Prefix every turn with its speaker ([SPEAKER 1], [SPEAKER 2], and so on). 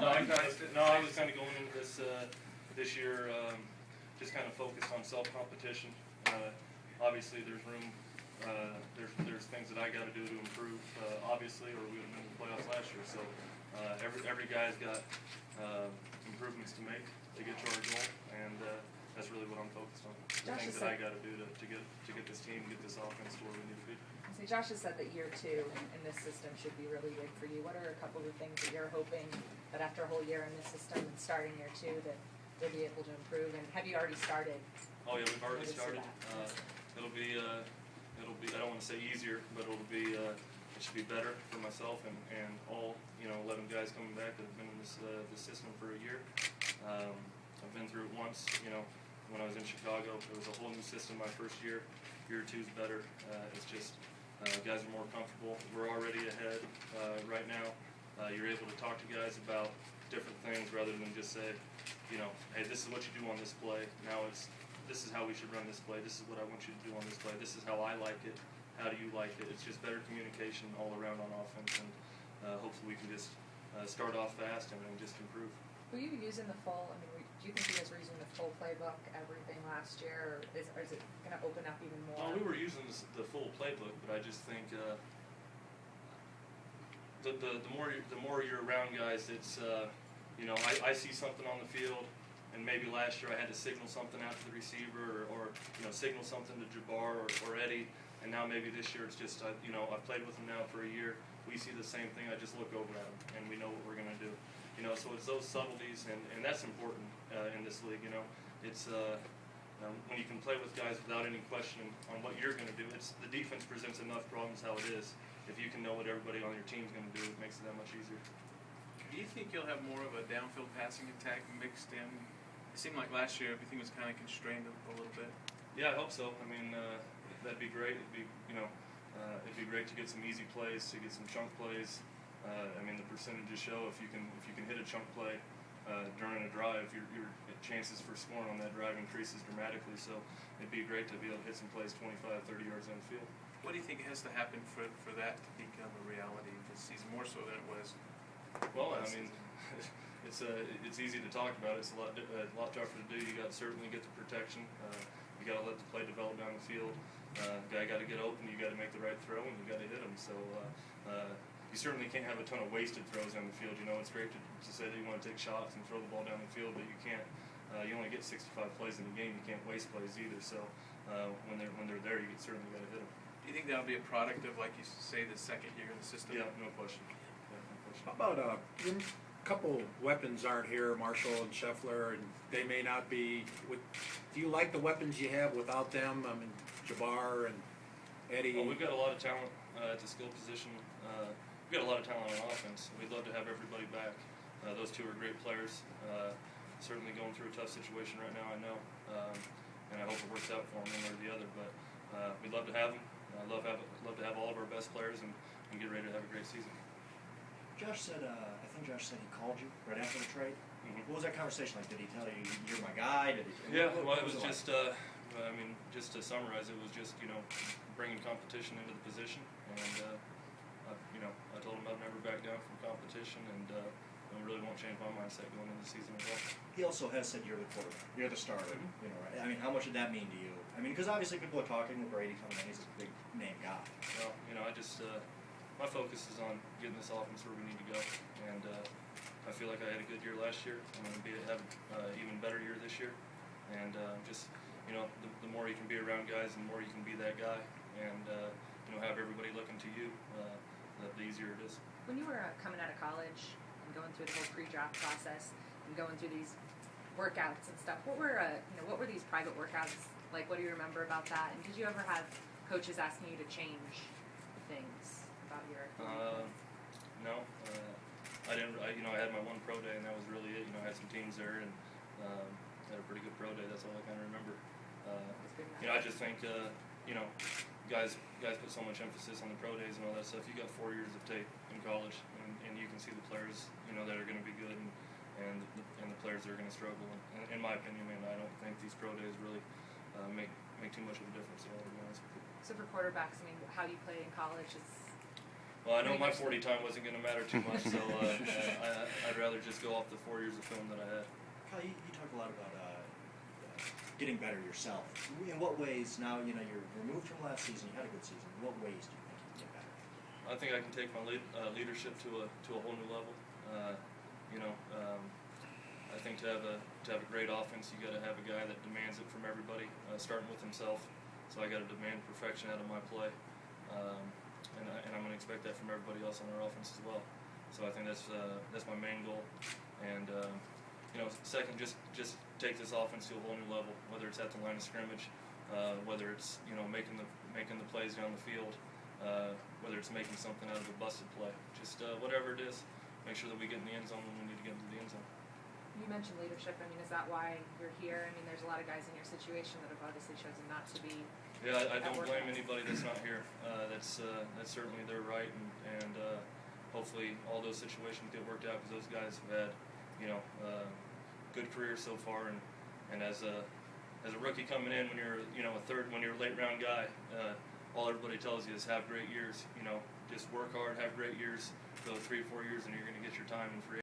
[SPEAKER 1] I was kind of going into this year just kind of focused on self-competition. Obviously, there's room. There's things that I got to do to improve, obviously, or we would have been in the playoffs last year. So every guy's got improvements to make to get to our goal, and that's really what I'm focused on. The things that I got to do to get this team, get this offense to where we need to be.
[SPEAKER 2] So Josh has said that year 2 in this system should be really big for you. What are a couple of the things that you're hoping that after a whole year in this system and starting year 2 that they'll be able to improve? And have you already started?
[SPEAKER 1] Oh yeah, we've already started. It'll be I don't want to say easier, but it should be better for myself and all 11 guys coming back that have been in this system for a year. I've been through it once. When I was in Chicago, it was a whole new system my first year. Year 2's better. It's just guys are more comfortable. We're already ahead right now. You're able to talk to guys about different things rather than just say, hey, this is what you do on this play. Now this is how we should run this play. This is what I want you to do on this play. This is how I like it. How do you like it? It's just better communication all around on offense, and hopefully we can just start off fast and then just improve.
[SPEAKER 2] Were you using the full? Do you think you guys were using the full playbook, everything last year, or is it going to open up even more?
[SPEAKER 1] Well, we were using the full playbook, but I just think the more you're around guys, it's I see something on the field, and maybe last year I had to signal something out to the receiver or signal something to Jabbar or Eddie, and now maybe this year it's just I've played with them now for a year. We see the same thing. I just look over at them, and we know what we're going to do. So it's those subtleties, and that's important in this league. It's when you can play with guys without any question on what you're going to do. The defense presents enough problems how it is. If you can know what everybody on your team's going to do, it makes it that much easier.
[SPEAKER 3] Do you think you'll have more of a downfield passing attack mixed in? It seemed like last year everything was kind of constrained a little bit.
[SPEAKER 1] Yeah, I hope so. That'd be great. It'd be great to get some easy plays, to get some chunk plays. The percentages show if you can hit a chunk play during a drive, your chances for scoring on that drive increases dramatically. So it'd be great to be able to hit some plays 25, 30 yards on the field.
[SPEAKER 3] What do you think has to happen for that to become a reality this season, more so than it was?
[SPEAKER 1] Well, it's easy to talk about. It's a lot tougher to do. You got to certainly get the protection. You got to let the play develop down the field. Guy got to get open. You got to make the right throw, and you got to hit him. So you certainly can't have a ton of wasted throws on the field. It's great to say that you want to take shots and throw the ball down the field, but you can't. You only get 65 plays in a game. You can't waste plays either. So when they're there, you certainly got to hit them.
[SPEAKER 3] Do you think that'll be a product of, like you say, the second year in the system?
[SPEAKER 1] Yeah, no question.
[SPEAKER 4] How about your couple weapons aren't here, Marshall and Scheffler, and they may not be. Do you like the weapons you have without them? Jabbar and Eddie.
[SPEAKER 1] Well, we've got a lot of talent at the skill position. We've got a lot of talent on offense. We'd love to have everybody back. Those two are great players. Certainly going through a tough situation right now, I know, and I hope it works out for them one way or the other. But we'd love to have them. I'd love to have all of our best players and get ready to have a great season.
[SPEAKER 5] I think Josh said he called you right after the trade.
[SPEAKER 1] Mm-hmm.
[SPEAKER 5] What was that conversation like? Did he tell you you're my guy?
[SPEAKER 1] It was just. Just to summarize, it was just bringing competition into the position, and I told him I'd never back down from competition, and I really won't change my mindset going into the season as well.
[SPEAKER 5] He also has said you're the quarterback, you're the starter.
[SPEAKER 1] Mm-hmm.
[SPEAKER 5] Right? How much did that mean to you? Because obviously people are talking with Brady coming in, he's a big name guy.
[SPEAKER 1] Well, my focus is on getting this offense where we need to go, and I feel like I had a good year last year. I'm going to have an even better year this year, and the more you can be around guys, the more you can be that guy, and have everybody looking to you, the easier it is.
[SPEAKER 2] When you were coming out of college and going through the whole pre-draft process and going through these workouts and stuff, what were these private workouts like? What do you remember about that? And did you ever have coaches asking you to change things about your?
[SPEAKER 1] No, I didn't. I had my one pro day, and that was really it. I had some teams there, and had a pretty good pro day. That's all I kind of remember. I just think guys put so much emphasis on the pro days and all that stuff. You got 4 years of tape in college, and you can see the players that are going to be good and the players that are going to struggle. And in my opinion, I don't think these pro days really make too much of a difference at all, to be honest with you.
[SPEAKER 2] So for quarterbacks, how you play in college is.
[SPEAKER 1] Well, I know my
[SPEAKER 2] Readers.
[SPEAKER 1] 40 time wasn't going to matter too much, so I'd rather just go off the 4 years of film that I had.
[SPEAKER 5] Kyle, you talk a lot about getting better yourself. In what ways, now you know you're removed from last season, you had a good season, in what ways do you think you can get better?
[SPEAKER 1] I think I can take my leadership to a whole new level. I think to have a great offense, you got to have a guy that demands it from everybody, starting with himself. So I got to demand perfection out of my play, and I'm going to expect that from everybody else on our offense as well. So I think that's my main goal. And second, just take this offense to a whole new level. Whether it's at the line of scrimmage, whether it's making the plays down the field, whether it's making something out of a busted play, just whatever it is, make sure that we get in the end zone when we need to get into the end zone.
[SPEAKER 2] You mentioned leadership. I mean, is that why you're here? I mean, there's a lot of guys in your situation that have obviously chosen not to be.
[SPEAKER 1] Yeah, I
[SPEAKER 2] at
[SPEAKER 1] don't
[SPEAKER 2] work
[SPEAKER 1] blame
[SPEAKER 2] out.
[SPEAKER 1] anybody that's not here. That's certainly their right, and hopefully all those situations get worked out because those guys have had good careers so far, and as a rookie coming in, when you're when you're a late round guy, all everybody tells you is have great years. Just work hard, have great years, go 3 or 4 years, and you're going to get your time in free